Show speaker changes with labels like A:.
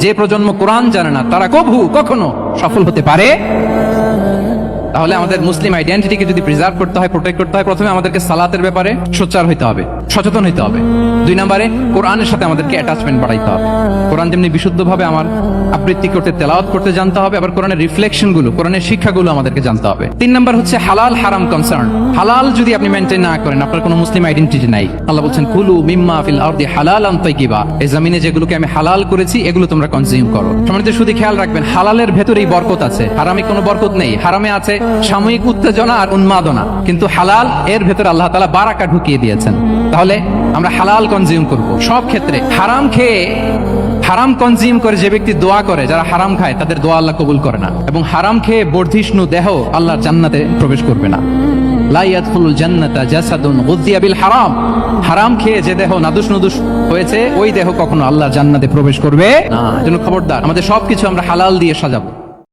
A: যে প্রজন্ম কোরআন জানে না তারা কখনো সফল হতে পারে। তাহলে আমাদের মুসলিম আইডেন্টিটিকে যদি প্রিজার্ভ করতে হয়, প্রোটেক্ট করতে হয়, প্রথমে আমাদেরকে সালাতের ব্যাপারে সোচ্চার হইতে হবে, সচেতন হইতে হবে। 2 নম্বরে কোরআনের সাথে আমাদেরকে অ্যাটাচমেন্ট বাড়াইতে হবে। কোরআন যেমনি বিশুদ্ধভাবে আমার আবৃত্তি করতে, তেলাওয়াত করতে জানতে হবে, আবার কোরআনের রিফ্লেকশন গুলো, কোরআনের শিক্ষাগুলো আমাদেরকে জানতে হবে। 3 নম্বর হচ্ছে হালাল হারাম কনসার্ন। হালাল যদি আপনি মেনটেন না করেন, আপনার কোনো মুসলিম আইডেন্টিটি নাই। আল্লাহ বলছেন কুলু মিম্মা ফিল আরদি হালালান তাইয়িবা, এই জমিনে যেগুলোকে আমি হালাল করেছি এগুলো তোমরা কনজিউম করো। সম্মানিত শুধু খেয়াল রাখবেন, হালালের ভেতরেই বরকত আছে, হারামে কোনো বরকত নেই। হারামে আছে সাময়িক উত্তেজনা আর উন্মাদনা, কিন্তু হালাল এর ভেতরে আল্লাহ তাআলা বারাকা ঢুকিয়ে দিয়েছেন। তাহলে আমরা হালাল কনজিউম করব সব ক্ষেত্রে। হারাম খেয়ে, হারাম কনজিউম করে যে ব্যক্তি দোয়া করে, যারা হারাম খায় তাদের দোয়া আল্লাহ কবুল করে না। এবং হারাম খেয়ে বর্ধিষ্ণু দেহ আল্লাহর জান্নাতে প্রবেশ করবে না। লা ইয়াদখুলুল জান্নাতা জাসাদুন গুযিয়া বিল হারাম, হারাম খেয়ে যে দেহ নাদুস নুদুস হয়েছে ওই দেহ কখনো আল্লাহর জান্নাতে প্রবেশ করবে না। এজন্য খবরদার, আমাদের সবকিছু আমরা হালাল দিয়ে সাজাবো।